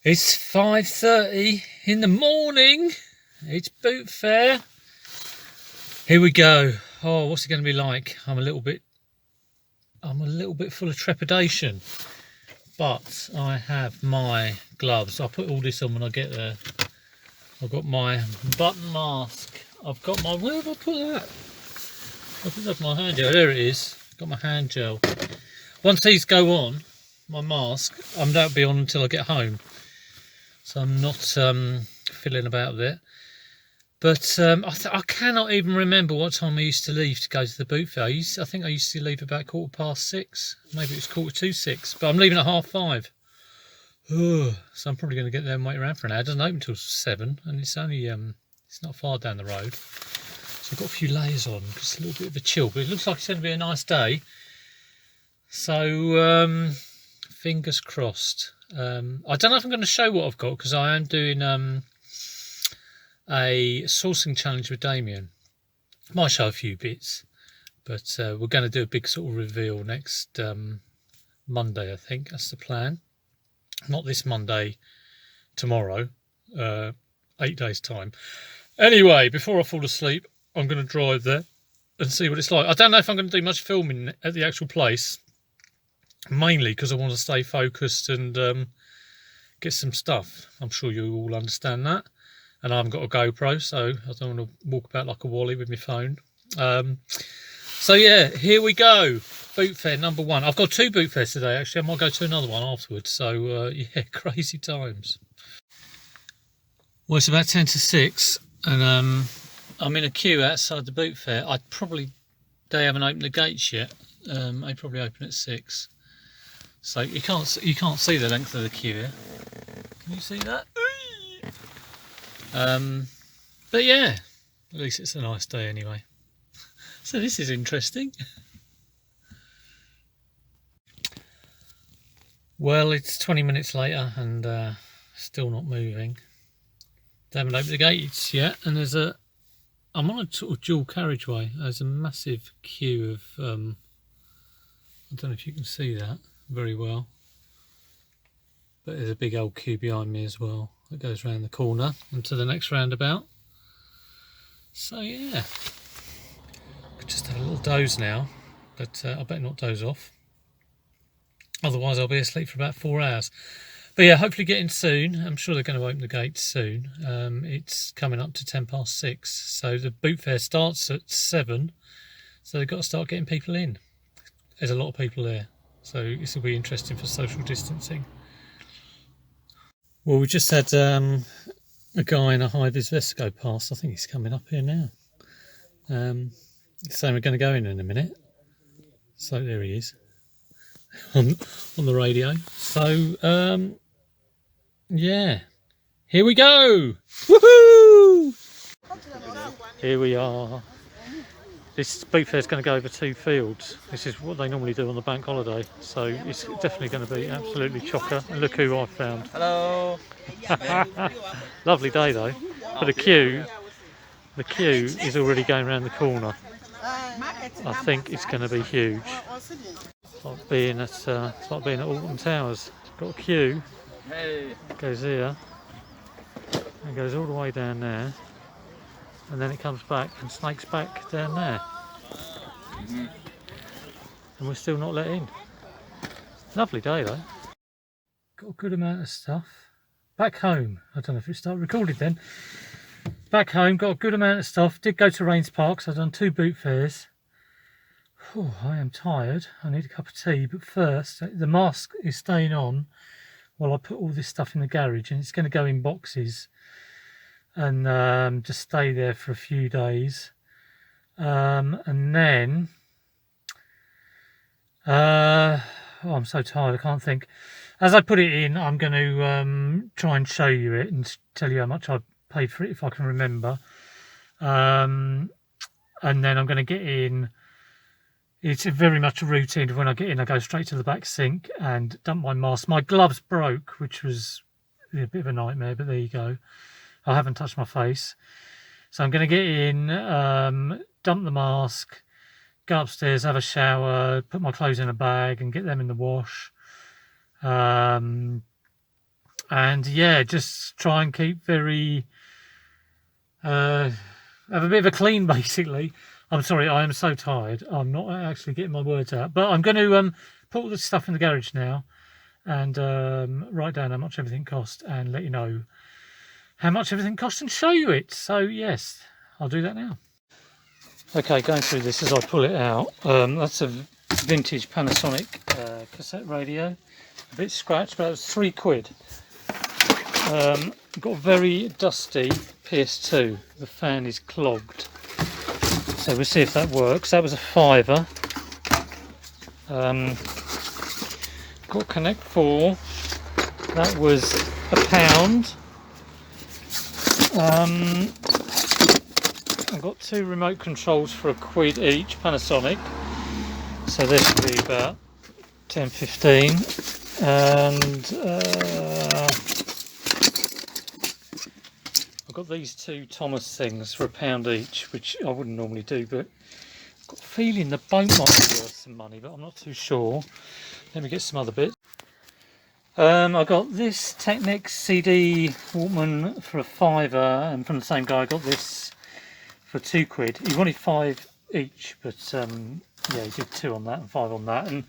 It's 5:30 in the morning. It's boot fair. Here we go. Oh, what's it going to be like? I'm a little bit full of trepidation, but I have my gloves. I'll put all this on when I get there. I've got my button mask. I've got my, where have I put that? I think that's my hand gel. There it is. Got my hand gel. Once these go on, my mask, that'll be on until I get home. So I'm not fiddling about with it. But I cannot even remember what time I used to leave to go to the boot fair. I think I used to leave about 6:15. Maybe it was 6:45. But I'm leaving at 5:30. So I'm probably going to get there and wait around for an hour. It doesn't open until 7, and it's only it's not far down the road. So I've got a few layers on because it's a little bit of a chill. But it looks like it's going to be a nice day. So fingers crossed. I don't know if I'm going to show what I've got because I am doing a sourcing challenge with Damien. Might show a few bits, but we're going to do a big sort of reveal next Monday. I think that's the plan. Not this Monday, tomorrow, 8 days time. Anyway, before I fall asleep, I'm going to drive there and see what it's like. I don't know if I'm going to do much filming at the actual place, mainly because I want to stay focused and get some stuff. I'm sure you all understand that. And I haven't got a GoPro, so I don't want to walk about like a wally with my phone. So yeah, here we go. Boot fair number 1. I've got 2 boot fairs today, actually. I might go to another one afterwards. So yeah, crazy times. Well, it's about 10 to 6, and I'm in a queue outside the boot fair. They haven't opened the gates yet. They probably open at 6. So you can't see the length of the queue here. Can you see that? But yeah, at least it's a nice day anyway. So this is interesting. Well, it's 20 minutes later and still not moving. They haven't opened the gates yet, and I'm on a sort of dual carriageway. There's a massive queue of I don't know if you can see that very well, but there's a big old queue behind me as well that goes round the corner and to the next roundabout. So yeah, could just have a little doze now, but I better not doze off, otherwise I'll be asleep for about 4 hours. But yeah, hopefully getting soon. I'm sure they're going to open the gates soon. It's coming up to 6:10, so the boot fair starts at 7, so they've got to start getting people in. There's a lot of people there, so this will be interesting for social distancing. Well, we just had a guy in a high-vis vest go past. I think he's coming up here now. Saying we're going to go in a minute. So there he is on the radio. So yeah, here we go. Woohoo! Here we are. This boot fair is going to go over 2 fields. This is what they normally do on the bank holiday, so it's definitely going to be absolutely chocker. And look who I've found. Hello. Lovely day though. But the queue is already going around the corner. I think it's going to be huge. It's like being at Alton Towers. Got a queue. Goes here and goes all the way down there, and then it comes back and snakes back down there. And we're still not let in. Lovely day though. Got a good amount of stuff. Back home, I don't know if it started recorded then. Back home, got a good amount of stuff. Did go to Rains Park, so I've done 2 boot fairs. Oh, I am tired. I need a cup of tea, but first, the mask is staying on while I put all this stuff in the garage, and it's going to go in boxes and just stay there for a few days. And then I'm so tired I can't think. As I put it in, I'm going to try and show you it and tell you how much I paid for it if I can remember. And then I'm going to get in. It's very much a routine. When I get in, I go straight to the back sink and dump my mask. My gloves broke, which was a bit of a nightmare, but there you go. I haven't touched my face. So I'm going to get in, dump the mask, go upstairs, have a shower, put my clothes in a bag and get them in the wash. And yeah, just try and keep very have a bit of a clean basically. I'm sorry, I am so tired. I'm not actually getting my words out, but I'm going to put all this stuff in the garage now and write down how much everything cost and let you know how much everything cost and show you it. So yes, I'll do that now. Okay, going through this as I pull it out. That's a vintage Panasonic cassette radio. A bit scratched, but it was £3. Got a very dusty PS2. The fan is clogged. So we'll see if that works. That was a £5. Got Connect 4. That was £1. I've got 2 remote controls for £1 each, Panasonic. So this will be about 10-15. And I've got these 2 Thomas things for £1 each, which I wouldn't normally do, but I've got a feeling the boat might be worth some money, but I'm not too sure. Let me get some other bits. I got this Technics CD Walkman for a £5, and from the same guy I got this for £2. He wanted 5 each, but yeah, he did 2 on that and 5 on that, and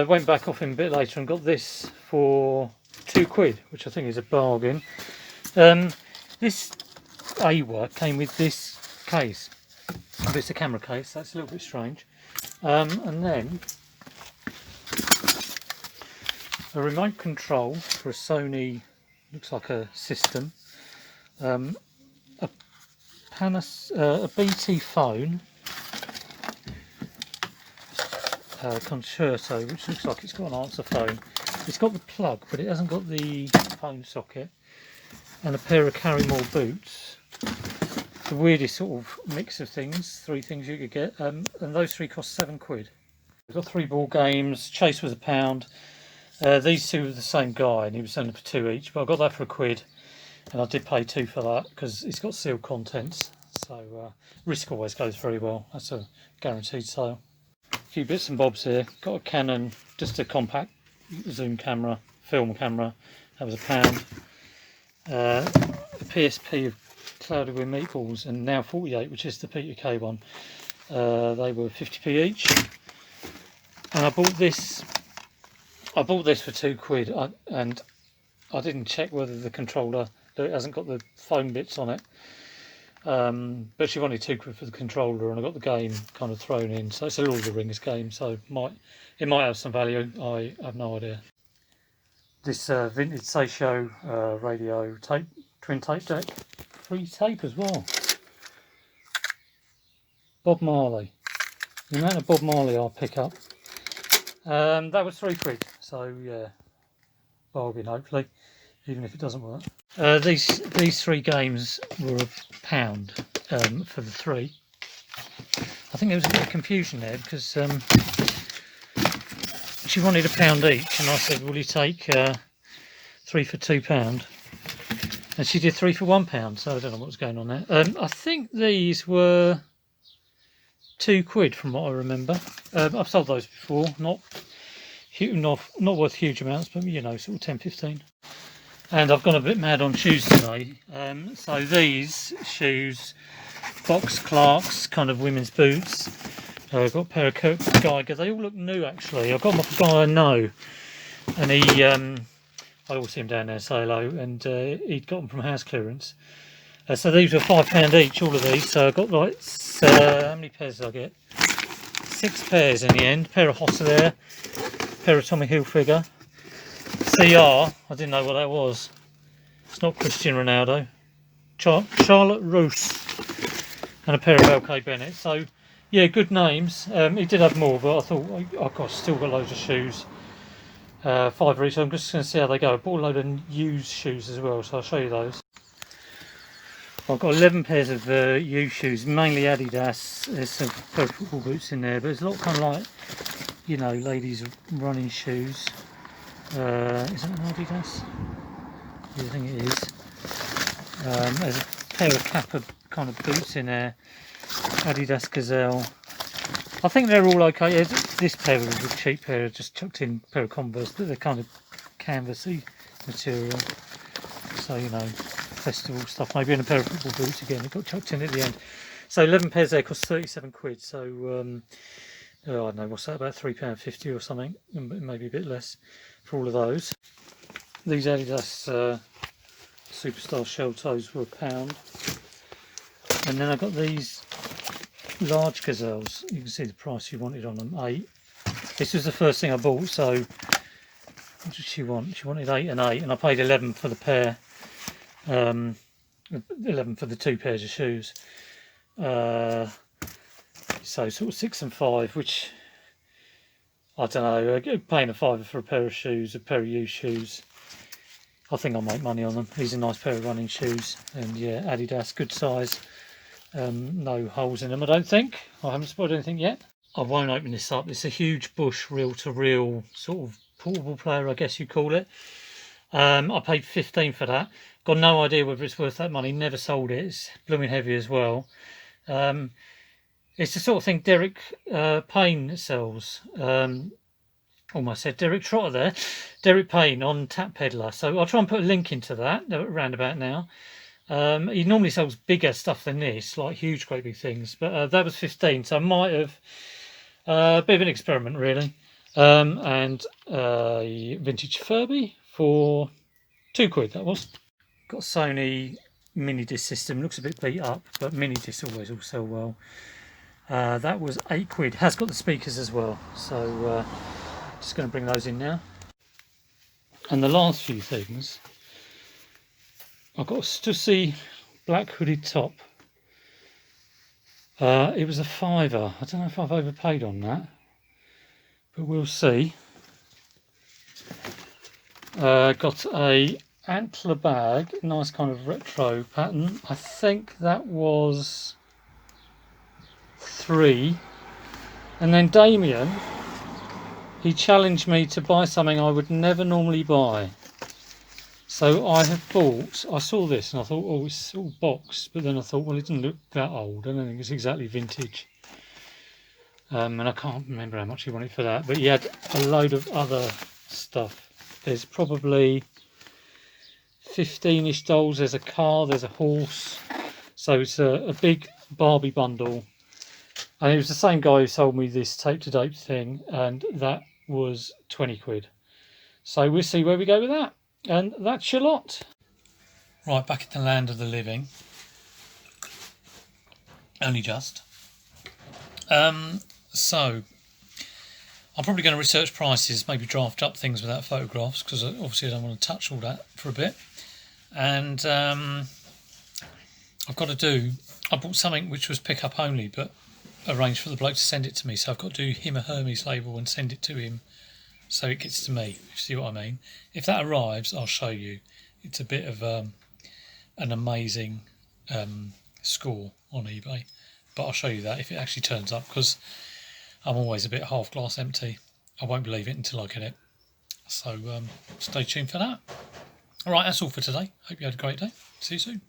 went back off him a bit later and got this for £2, which I think is a bargain. This AWA came with this case. It's a camera case, that's a little bit strange. And then a remote control for a Sony, looks like a system, a BT phone, Concerto, which looks like it's got an answer phone. It's got the plug, but it hasn't got the phone socket, and a pair of Carrymore boots. The weirdest sort of mix of things, 3 things you could get, and those 3 cost £7. We've got 3 ball games. Chase was £1. These 2 were the same guy, and he was selling for 2 each, but I got that for £1, and I did pay 2 for that because it's got sealed contents. So risk always goes very well. That's a guaranteed sale. A few bits and bobs here. Got a Canon, just a compact zoom camera, film camera. That was £1. A PSP of Clouded with Meatballs, and now 48, which is the Peter Kay one. They were 50p each. And I bought this for £2, and I didn't check whether the controller, it hasn't got the foam bits on it, but she wanted £2 for the controller, and I got the game kind of thrown in. So it's a Lord of the Rings game, so it might have some value. I have no idea. This vintage Seisho radio tape, twin tape deck, free tape as well. Bob Marley. The amount of Bob Marley I'll pick up. That was £3, so yeah, bargain hopefully, even if it doesn't work. These 3 games were £1 for the 3. I think there was a bit of confusion there because she wanted £1 each, and I said, will you take 3 for £2? And she did 3 for £1, so I don't know what was going on there. I think these were £2 from what I remember. I've sold those before, not worth huge amounts, but you know, sort of 10-15. And I've gone a bit mad on shoes today. So these shoes, Box Clarks, kind of women's boots. I've got a pair of Kurt Geiger. They all look new actually. I got them off a guy I know, and he, I always see him down there, say hello, and he'd got them from house clearance. So these were £5 each, all of these. So I got like, how many pairs did I get? 6 pairs in the end. A pair of Hossa there, a pair of Tommy Hilfiger. CR, I didn't know what that was. It's not Cristiano Ronaldo. Charlotte Russe, and a pair of LK Bennett. So yeah, good names. He did have more, but I thought I've still got loads of shoes. 5 each. So I'm just going to see how they go. I bought a load of used shoes as well, so I'll show you those. I've got 11 pairs of used shoes, mainly Adidas. There's some football boots in there, but there's a lot kind of like, you know, ladies' running shoes. Is that an Adidas? Yeah, I think it is. There's a pair of Kappa kind of boots in there, Adidas Gazelle. I think they're all okay. Yeah, this pair was a cheap pair, I just chucked in a pair of Converse, but they're kind of canvasy material. So, you know, festival stuff, maybe in a pair of football boots again. It got chucked in at the end. So 11 pairs there cost 37 quid. So, I don't know, what's that, about £3.50 or something, maybe a bit less for all of those. These Adidas Superstar shell toes were £1. And then I got these large gazelles. You can see the price you wanted on them, 8. This was the first thing I bought, so what did she want? She wanted 8 and 8, and I paid 11 for the pair. 11 for the 2 pairs of shoes. So sort of 6 and 5, which I don't know, paying a £5 for a pair of shoes, a pair of used shoes. I think I'll make money on them. These are a nice pair of running shoes, and yeah, Adidas, good size. No holes in them, I don't think. I haven't spoiled anything yet. I won't open this up. It's a huge Bush reel-to-reel sort of portable player, I guess you call it. I paid 15 for that. Got no idea whether it's worth that money. Never sold it. It's blooming heavy as well. It's the sort of thing Derek Payne sells. Almost said Derek Trotter there. Derek Payne on Tap Peddler. So I'll try and put a link into that around about now. He normally sells bigger stuff than this, like huge, great big things. But that was 15, so I might have a bit of an experiment, really. And a vintage Furby for £2, that was. Got a Sony mini disc system. Looks a bit beat up, but mini discs always will sell well. That was £8. Has got the speakers as well. So just going to bring those in now. And the last few things, I've got a Stussy black hooded top. It was a £5. I don't know if I've overpaid on that, but we'll see. Got a antler bag, nice kind of retro pattern. I think that was £3. And then Damien, he challenged me to buy something I would never normally buy. So I have bought, I saw this and I thought, oh, it's all boxed, but then I thought, well, it doesn't look that old. I don't think it's exactly vintage. And I can't remember how much he wanted for that, but he had a load of other stuff. There's probably 15-ish dolls, there's a car, there's a horse. So it's a big Barbie bundle. And it was the same guy who sold me this tape to date thing, and that was £20. So we'll see where we go with that. And that's your lot. Right, back in the land of the living. Only just. So I'm probably going to research prices, maybe draft up things without photographs, because obviously I don't want to touch all that for a bit. And I've got to do, I bought something which was pick up only, but arranged for the bloke to send it to me, so I've got to do him a Hermes label and send it to him so it gets to me, if you see what I mean. If that arrives, I'll show you. It's a bit of an amazing score on eBay, but I'll show you that if it actually turns up, because I'm always a bit half glass empty. I won't believe it until I get it. So stay tuned for that. Alright, that's all for today. Hope you had a great day. See you soon.